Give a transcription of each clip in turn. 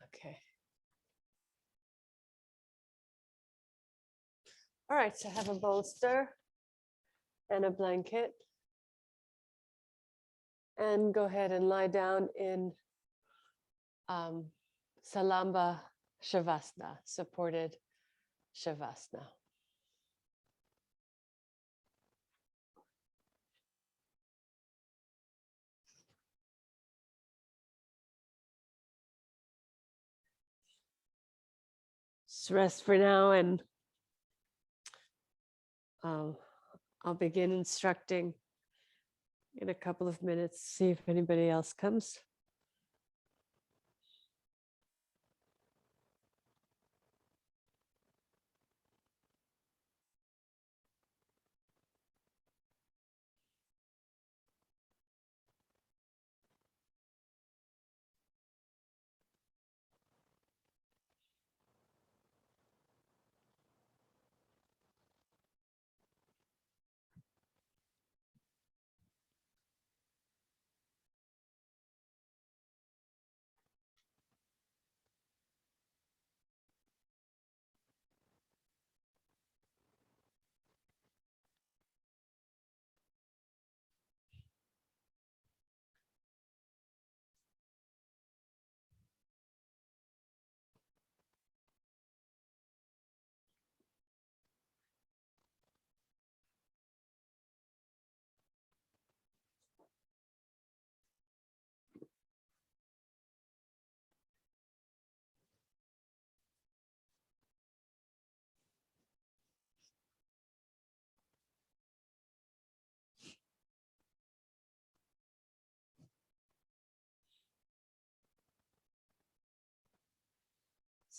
Okay. All right, so have a bolster and a blanket. And go ahead and lie down in Salamba Śavasāna, supported Shavasana. Just rest for now, and I'll begin instructing in a couple of minutes, see if anybody else comes.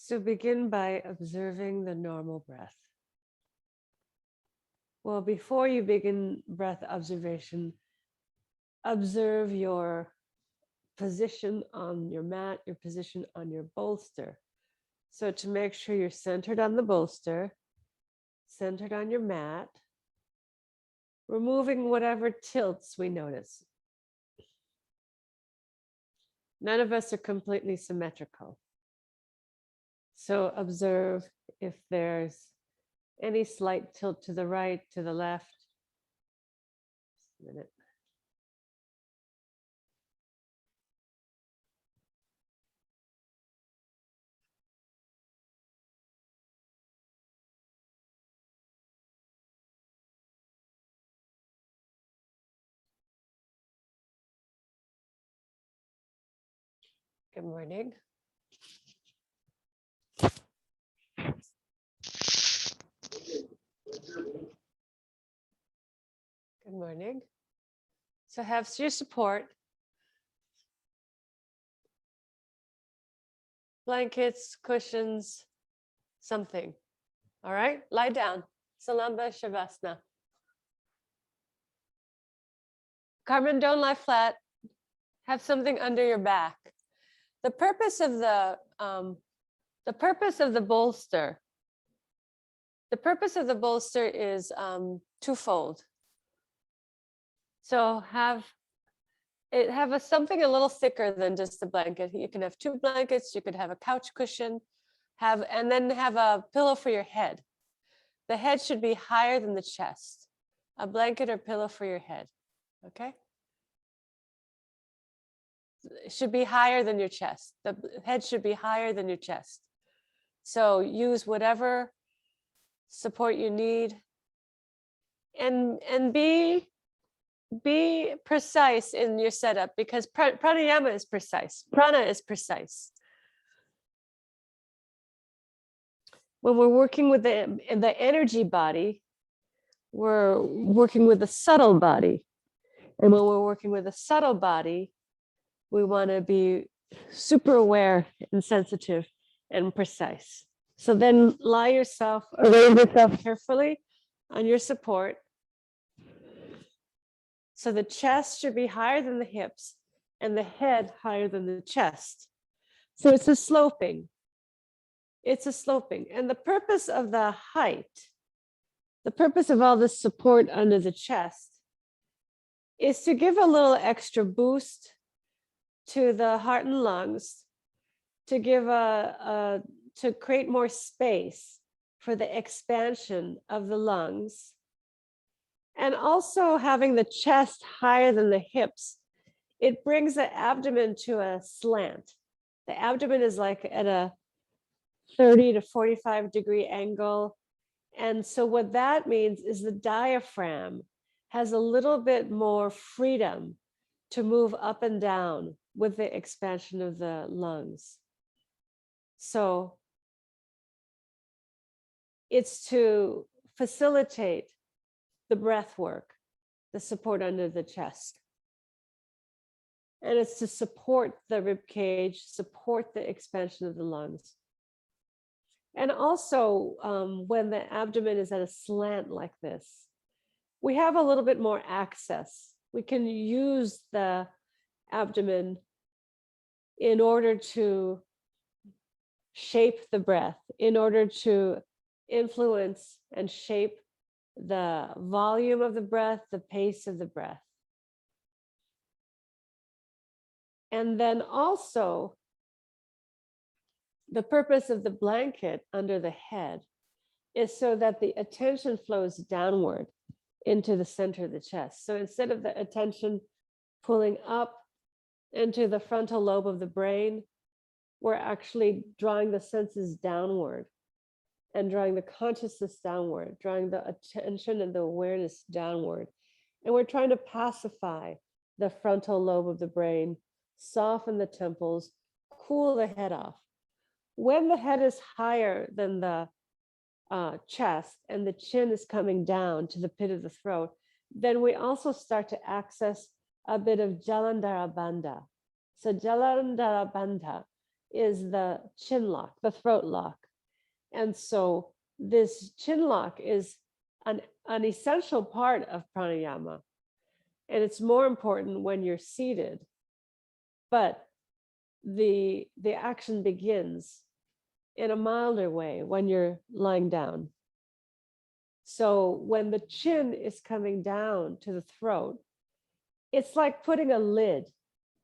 So begin by observing the normal breath. Well, before you begin breath observation, observe your position on your mat, your position on your bolster. So to make sure you're centered on the bolster, centered on your mat, removing whatever tilts we notice. None of us are completely symmetrical. So observe if there's any slight tilt to the right, to the left. Just a minute. Good morning. Good morning. So have your support. Blankets, cushions, something. All right, lie down. Salamba Śavasāna. Carmen, don't lie flat. Have something under your back. The purpose of the bolster. The purpose of the bolster is twofold. So have something a little thicker than just a blanket. You can have two blankets. You could have a couch cushion, and then have a pillow for your head. The head should be higher than the chest. A blanket or pillow for your head. Okay. It should be higher than your chest. The head should be higher than your chest. So use whatever support you need, and be precise in your setup, because pranayama is precise. Prana is precise. When we're working with the energy body, we're working with the subtle body. And when we're working with a subtle body, we want to be super aware and sensitive and precise. So then arrange yourself carefully on your support. So the chest should be higher than the hips and the head higher than the chest. So it's a sloping. It's a sloping. And the purpose of the height, the purpose of all this support under the chest, is to give a little extra boost to the heart and lungs to give to create more space for the expansion of the lungs. And also having the chest higher than the hips, it brings the abdomen to a slant. The abdomen is like at a 30 to 45-degree angle. And so what that means is the diaphragm has a little bit more freedom to move up and down with the expansion of the lungs. So it's to facilitate the breath work, the support under the chest. And it's to support the rib cage, support the expansion of the lungs. And also, when the abdomen is at a slant like this, we have a little bit more access. We can use the abdomen in order to shape the breath, in order to influence and shape the volume of the breath, the pace of the breath. And then also, the purpose of the blanket under the head is so that the attention flows downward into the center of the chest. So instead of the attention pulling up into the frontal lobe of the brain, we're actually drawing the senses downward and drawing the consciousness downward, drawing the attention and the awareness downward. And we're trying to pacify the frontal lobe of the brain, soften the temples, cool the head off. When the head is higher than the chest and the chin is coming down to the pit of the throat, then we also start to access a bit of Jalandhara Bandha. So Jalandhara Bandha is the chin lock, the throat lock. And so this chin lock is an essential part of pranayama. And it's more important when you're seated. But the action begins in a milder way when you're lying down. So when the chin is coming down to the throat, it's like putting a lid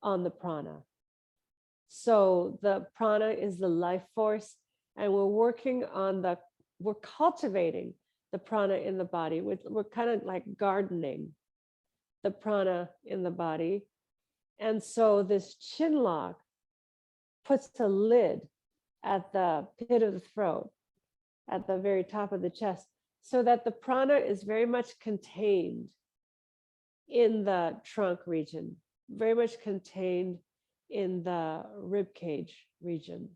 on the prana. So the prana is the life force, and we're cultivating the prana in the body. We're kind of like gardening the prana in the body. And so this chin lock puts a lid at the pit of the throat, at the very top of the chest, so that the prana is very much contained in the trunk region, very much contained in the rib cage region.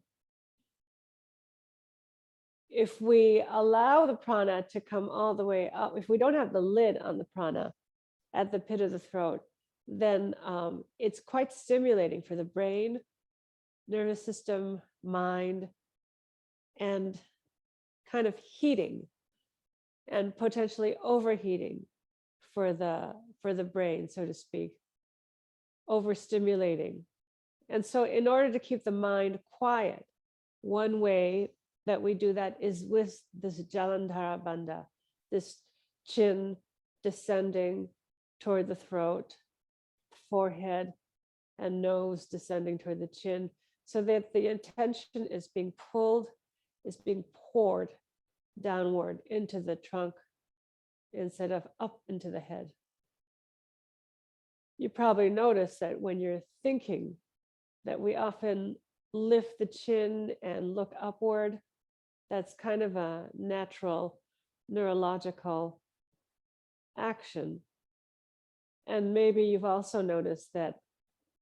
If we allow the prana to come all the way up, if we don't have the lid on the prana at the pit of the throat, then it's quite stimulating for the brain, nervous system, mind, and kind of heating and potentially overheating for the brain, so to speak, overstimulating. And so in order to keep the mind quiet, one way that we do that is with this Jalandhara Bandha, this chin descending toward the throat, forehead and nose descending toward the chin, so that the attention is being pulled, is being poured downward into the trunk instead of up into the head. You probably notice that when you're thinking, that we often lift the chin and look upward. That's kind of a natural neurological action. And maybe you've also noticed that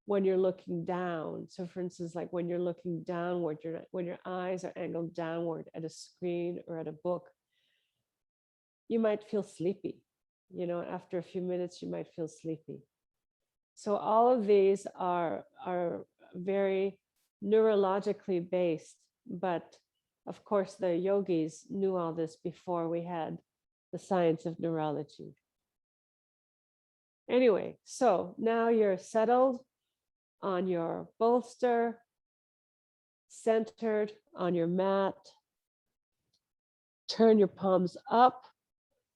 when you're looking down, so for instance, like when you're looking downward, when your eyes are angled downward at a screen or at a book, you might feel sleepy. You know, after a few minutes, you might feel sleepy. So all of these are very neurologically based, but of course the yogis knew all this before we had the science of neurology. Anyway, so now you're settled on your bolster, centered on your mat. Turn your palms up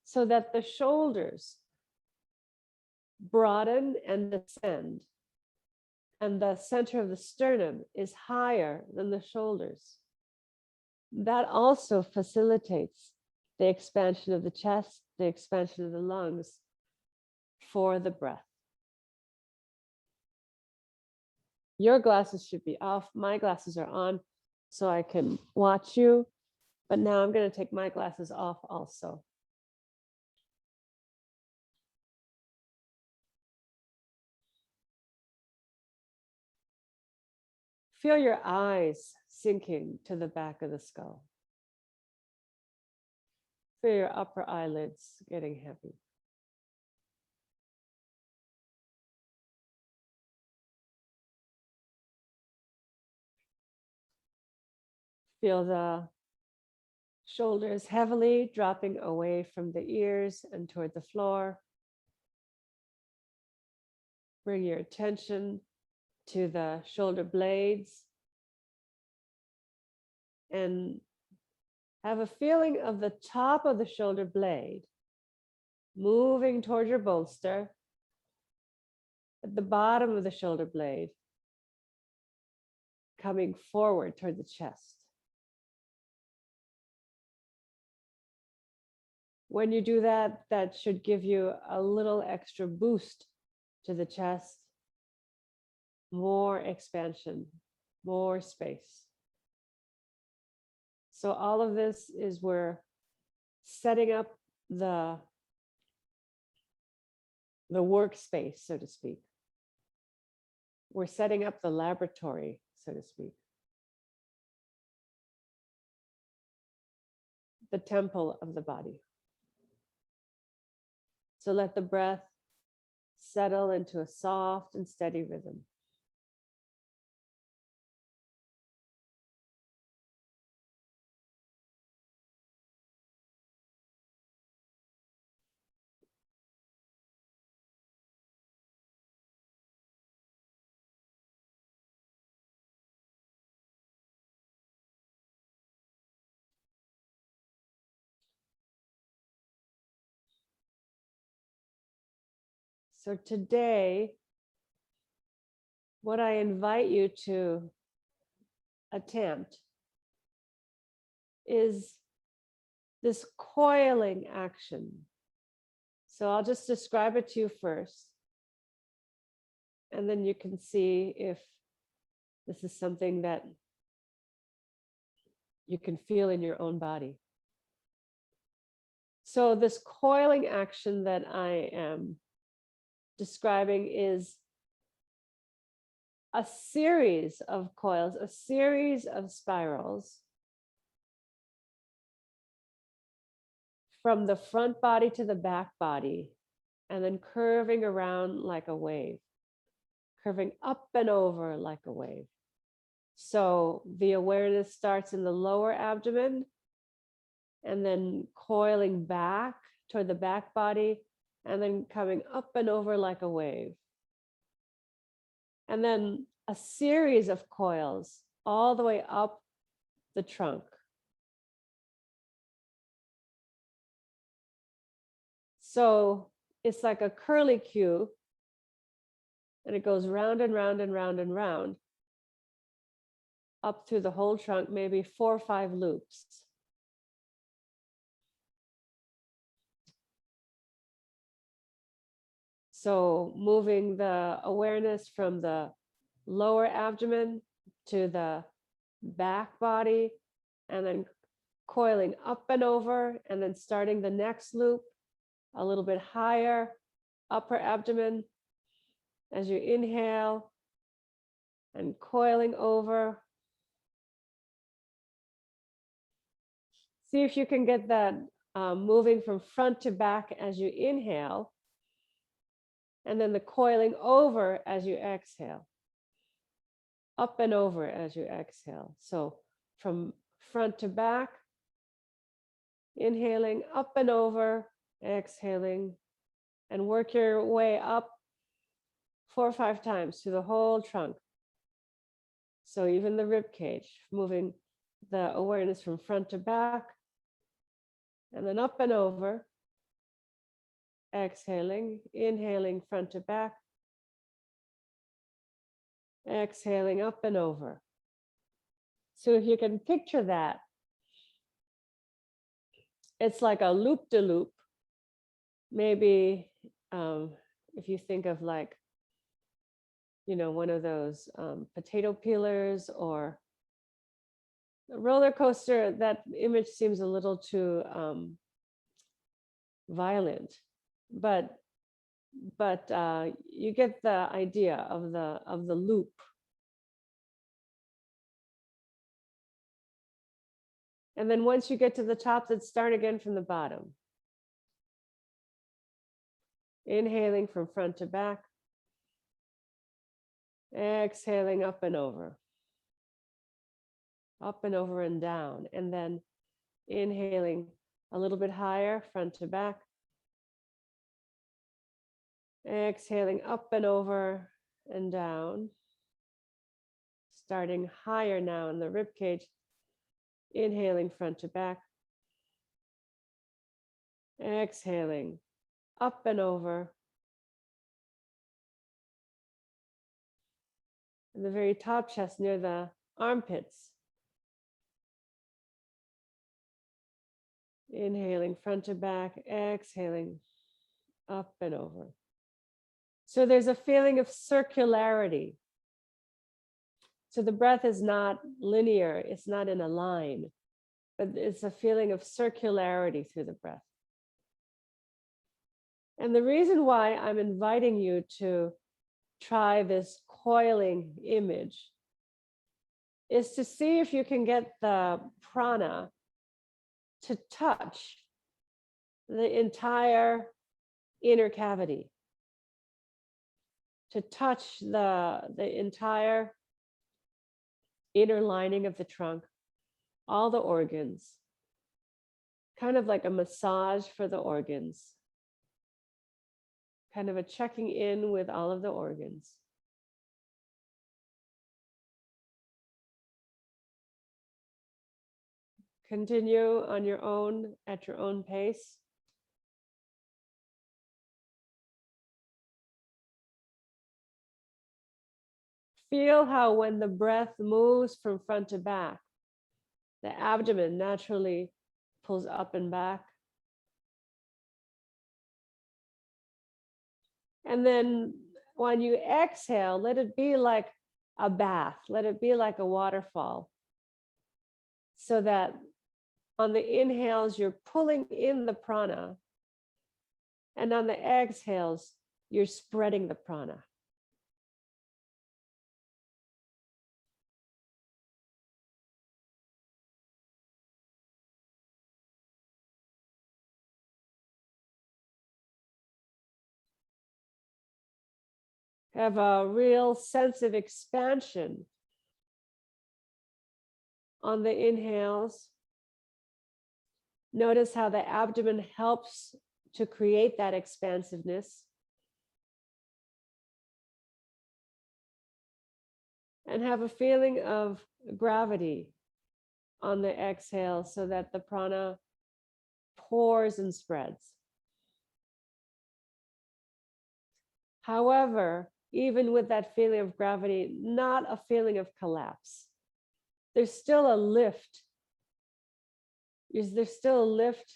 so that the shoulders broaden and descend. and the center of the sternum is higher than the shoulders. That also facilitates the expansion of the chest, the expansion of the lungs for the breath. Your glasses should be off. My glasses are on so I can watch you. But now I'm going to take my glasses off also. Feel your eyes sinking to the back of the skull. Feel your upper eyelids getting heavy. Feel the shoulders heavily dropping away from the ears and toward the floor. Bring your attention to the shoulder blades and have a feeling of the top of the shoulder blade moving toward your bolster, at the bottom of the shoulder blade coming forward toward the chest. When you do that, that should give you a little extra boost to the chest, more expansion, more space. So all of this is we're setting up the workspace, so to speak. We're setting up the laboratory, so to speak. The temple of the body. So let the breath settle into a soft and steady rhythm. So today, what I invite you to attempt is this coiling action. So I'll just describe it to you first, and then you can see if this is something that you can feel in your own body. So this coiling action that I am describing is a series of coils, a series of spirals from the front body to the back body, and then curving around like a wave, curving up and over like a wave. So the awareness starts in the lower abdomen and then coiling back toward the back body and then coming up and over like a wave. And then a series of coils all the way up the trunk. So it's like a curly cue, and it goes round and round and round and round up through the whole trunk, maybe 4 or 5 loops. So moving the awareness from the lower abdomen to the back body, and then coiling up and over, and then starting the next loop a little bit higher, upper abdomen as you inhale, and coiling over. See if you can get that moving from front to back as you inhale, and then the coiling over as you exhale, up and over as you exhale. So from front to back, inhaling, up and over, exhaling, and work your way up 4 or 5 times through the whole trunk. So even the rib cage, moving the awareness from front to back, and then up and over, exhaling, inhaling front to back, Exhaling up and over. So if you can picture that, it's like a loop-de-loop. Maybe if you think of like, one of those potato peelers or a roller coaster, that image seems a little too violent, but you get the idea of the loop. And then once you get to the top, let's start again from the bottom. Inhaling from front to back. Exhaling up and over. Up and over and down. And then inhaling a little bit higher, front to back. Exhaling up and over and down. Starting higher now in the rib cage. Inhaling front to back. Exhaling up and over. In the very top chest near the armpits. Inhaling front to back, exhaling up and over. So there's a feeling of circularity. So the breath is not linear, it's not in a line, but it's a feeling of circularity through the breath. And the reason why I'm inviting you to try this coiling image is to see if you can get the prana to touch the entire inner cavity, to touch the entire inner lining of the trunk, all the organs, kind of like a massage for the organs, kind of a checking in with all of the organs. Continue on your own, at your own pace. Feel how when the breath moves from front to back, the abdomen naturally pulls up and back. And then when you exhale, let it be like a bath, let it be like a waterfall, so that on the inhales, you're pulling in the prana, and on the exhales, you're spreading the prana. Have a real sense of expansion on the inhales. Notice how the abdomen helps to create that expansiveness. And have a feeling of gravity on the exhale so that the prana pours and spreads. However, even with that feeling of gravity, not a feeling of collapse. There's still a lift. There's still a lift.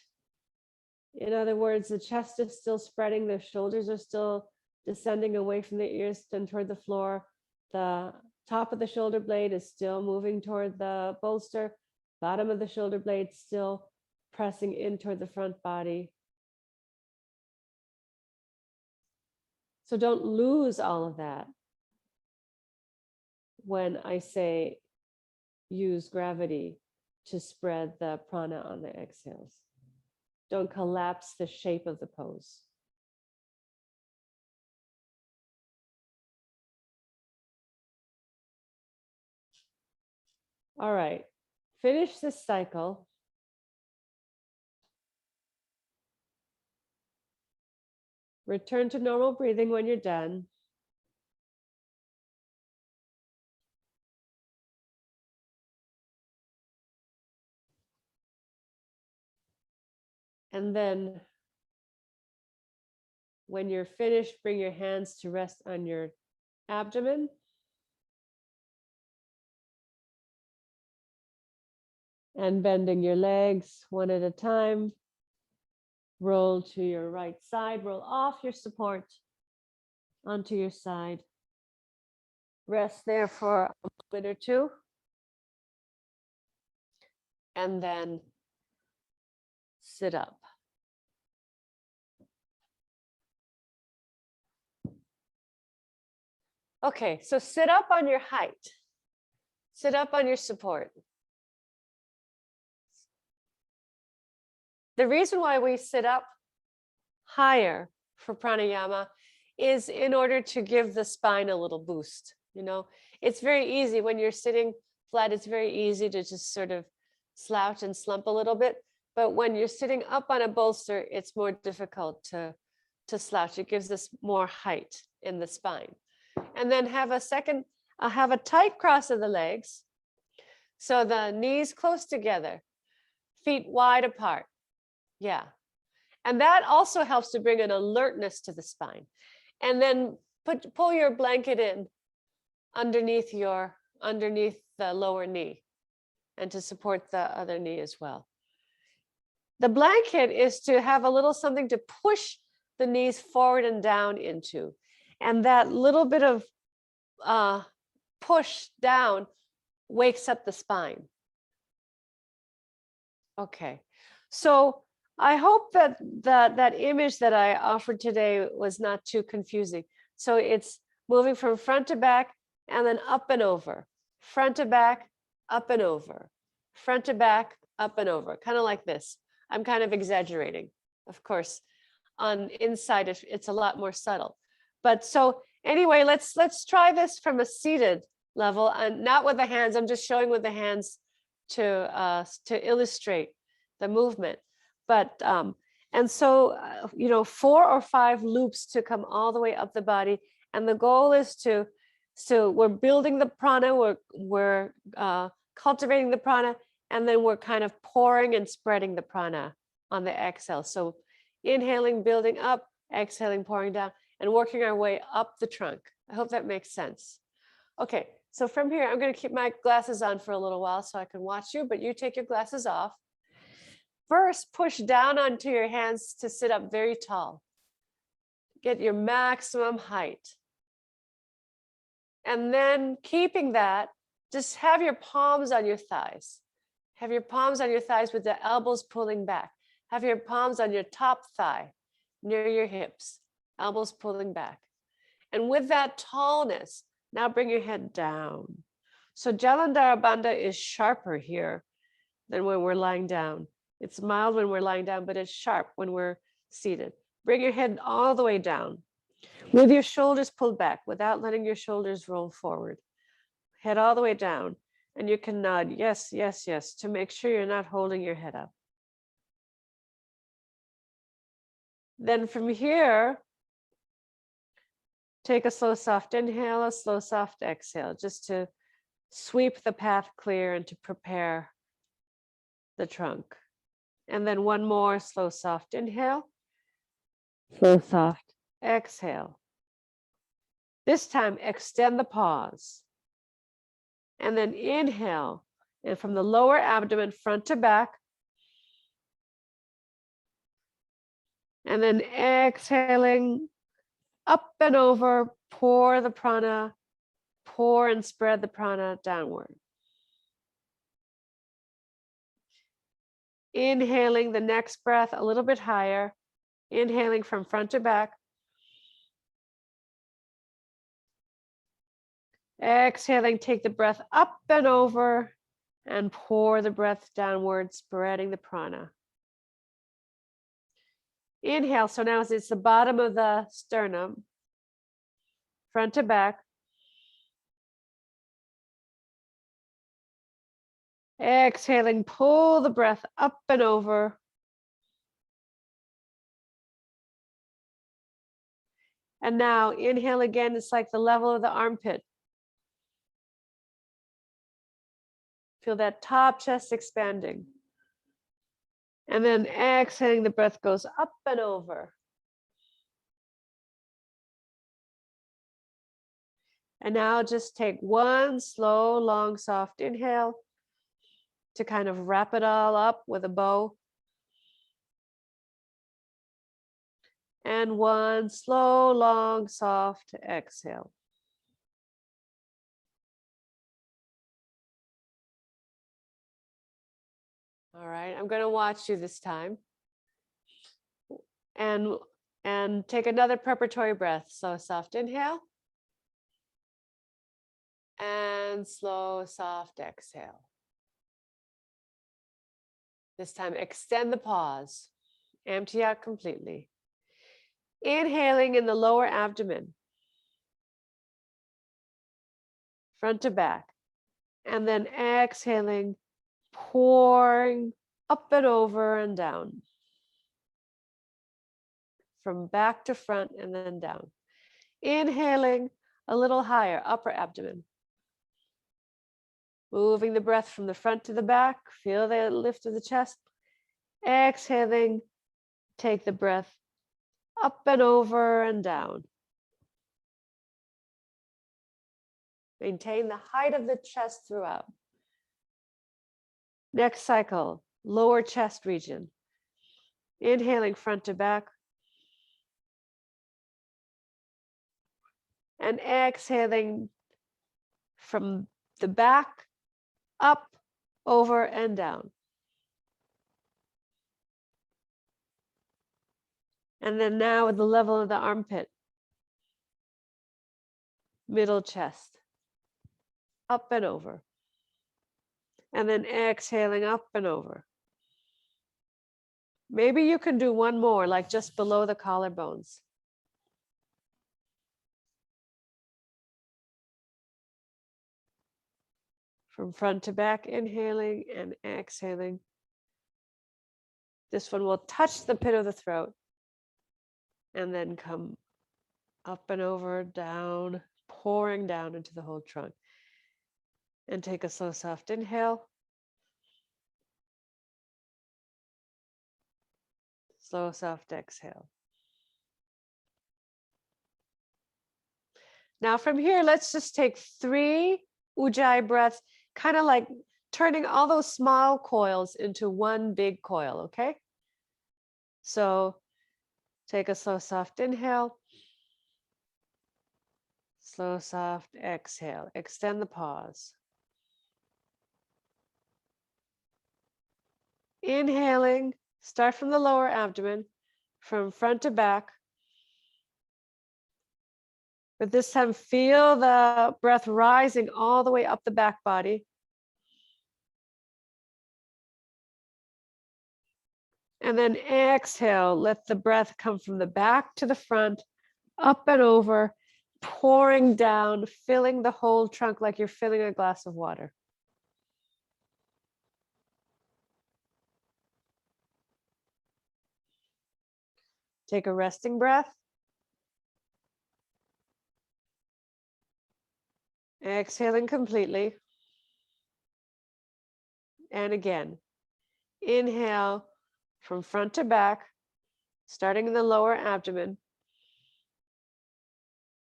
In other words, the chest is still spreading, the shoulders are still descending away from the ears and toward the floor. The top of the shoulder blade is still moving toward the bolster. Bottom of the shoulder blade still pressing in toward the front body. So don't lose all of that when I say use gravity to spread the prana on the exhales. Don't collapse the shape of the pose. All right, finish this cycle. Return to normal breathing when you're done. And then when you're finished, bring your hands to rest on your abdomen. And bending your legs one at a time. Roll to your right side, roll off your support onto your side. Rest there for a minute or two. And then sit up. Okay, so sit up on your height. Sit up on your support. The reason why we sit up higher for pranayama is in order to give the spine a little boost. You know, it's very easy when you're sitting flat, it's very easy to just sort of slouch and slump a little bit. But when you're sitting up on a bolster, it's more difficult to slouch. It gives us more height in the spine. And then have a tight cross of the legs. So the knees close together, feet wide apart. Yeah. And that also helps to bring an alertness to the spine. And then pull your blanket in underneath the lower knee and to support the other knee as well. The blanket is to have a little something to push the knees forward and down into. And that little bit of push down wakes up the spine. Okay, so I hope that image that I offered today was not too confusing. So it's moving from front to back and then up and over, front to back, up and over, front to back, up and over, kind of like this. I'm kind of exaggerating, of course. On inside, it's a lot more subtle. But so anyway, let's try this from a seated level and not with the hands. I'm just showing with the hands to illustrate the movement. But and so 4 or 5 loops to come all the way up the body, and the goal is we're building the prana, we're cultivating the prana, and then we're kind of pouring and spreading the prana on the exhale. So inhaling, building up, exhaling, pouring down, and working our way up the trunk. I hope that makes sense. Okay, so from here, I'm going to keep my glasses on for a little while so I can watch you, but you take your glasses off. First, push down onto your hands to sit up very tall. Get your maximum height. And then keeping that, just have your palms on your thighs. Have your palms on your thighs with the elbows pulling back. Have your palms on your top thigh, near your hips, elbows pulling back. And with that tallness, now bring your head down. So Jalandhara Bandha is sharper here than when we're lying down. It's mild when we're lying down, but it's sharp when we're seated. Bring your head all the way down with your shoulders pulled back without letting your shoulders roll forward. Head all the way down. And you can nod yes, yes, yes to make sure you're not holding your head up. Then from here, take a slow, soft inhale, a slow, soft exhale, just to sweep the path clear and to prepare the trunk. And then one more slow, soft inhale, slow, soft exhale. This time, extend the pause. And then inhale, and from the lower abdomen, front to back. And then exhaling, up and over, pour the prana, pour and spread the prana downward. Inhaling the next breath a little bit higher, inhaling from front to back. Exhaling, take the breath up and over and pour the breath downward, spreading the prana. Inhale, so now it's the bottom of the sternum, front to back. Exhaling, pull the breath up and over. And now inhale again, it's like the level of the armpit. Feel that top chest expanding. And then exhaling, the breath goes up and over. And now just take one slow, long, soft inhale to kind of wrap it all up with a bow. And one slow, long, soft exhale. All right, I'm going to watch you this time. And take another preparatory breath. So soft inhale. And slow, soft exhale. This time, extend the pause. Empty out completely. Inhaling in the lower abdomen. Front to back. And then exhaling, pouring up and over and down. From back to front and then down. Inhaling a little higher, upper abdomen. Moving the breath from the front to the back. Feel the lift of the chest. Exhaling, take the breath up and over and down. Maintain the height of the chest throughout. Next cycle, lower chest region. Inhaling front to back. And exhaling from the back, up, over, and down. And then now at the level of the armpit, middle chest, up and over. And then exhaling up and over. Maybe you can do one more, like just below the collarbones. From front to back, inhaling and exhaling. This one will touch the pit of the throat and then come up and over, down, pouring down into the whole trunk. And take a slow, soft inhale. Slow, soft exhale. Now from here, let's just take 3 Ujjayi breaths, kind of like turning all those small coils into one big coil, okay? So take a slow, soft inhale. Slow, soft exhale. Extend the pause. Inhaling, start from the lower abdomen, from front to back. But this time, feel the breath rising all the way up the back body. And then exhale, let the breath come from the back to the front, up and over, pouring down, filling the whole trunk like you're filling a glass of water. Take a resting breath. Exhaling completely. And again, inhale from front to back, starting in the lower abdomen.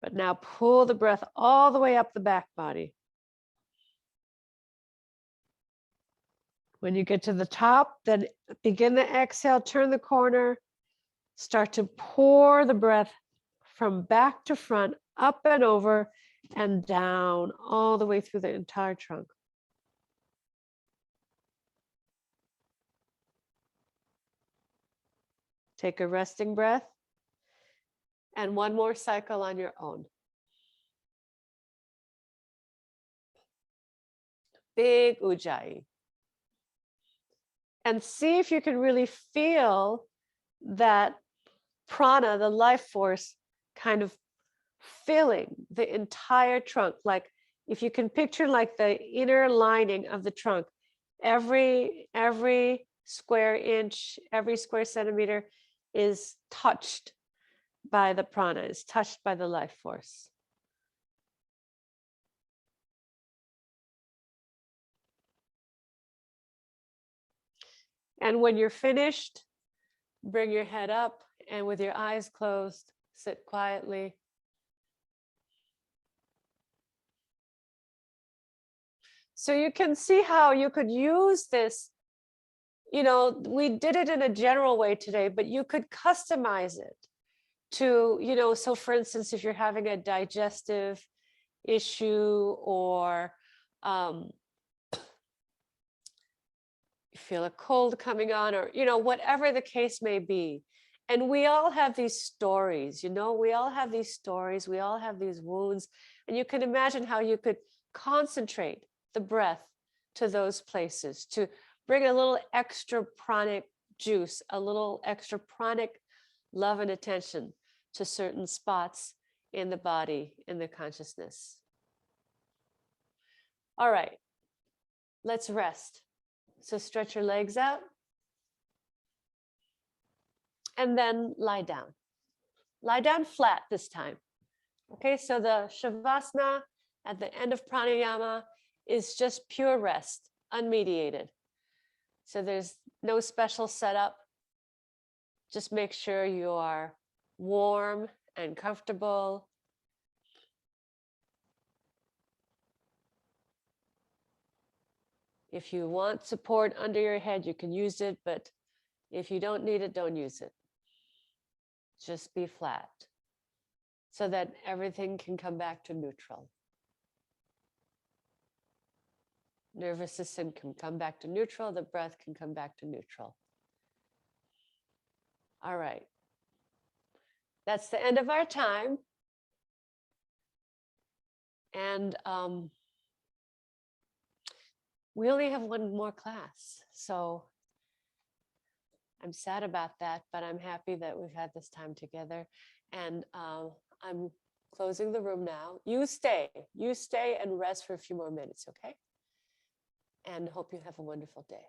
But now pull the breath all the way up the back body. When you get to the top, then begin the exhale, turn the corner, start to pour the breath from back to front, up and over and down, all the way through the entire trunk. Take a resting breath and one more cycle on your own. Big Ujjayi. And see if you can really feel that prana, the life force, kind of filling the entire trunk. Like if you can picture like the inner lining of the trunk, every square inch, every square centimeter is touched by the prana, is touched by the life force. And when you're finished, bring your head up and with your eyes closed, sit quietly. So you can see how you could use this. You know, we did it in a general way today, but you could customize it to, you know, so for instance, if you're having a digestive issue or you feel a cold coming on, or, you know, whatever the case may be. And we all have these stories, you know, we all have these stories, we all have these wounds. And you can imagine how you could concentrate the breath to those places to bring a little extra pranic juice, a little extra pranic love and attention to certain spots in the body, in the consciousness. All right, let's rest. So stretch your legs out and then lie down. Lie down flat this time. Okay, so the shavasana at the end of pranayama is just pure rest, unmediated. So there's no special setup. Just make sure you are warm and comfortable. If you want support under your head, you can use it, but if you don't need it, don't use it. Just be flat so that everything can come back to neutral. Nervous system can come back to neutral, the breath can come back to neutral. All right. That's the end of our time. And we only have one more class. So I'm sad about that, but I'm happy that we've had this time together. And I'm closing the room now. You stay and rest for a few more minutes, okay? And hope you have a wonderful day.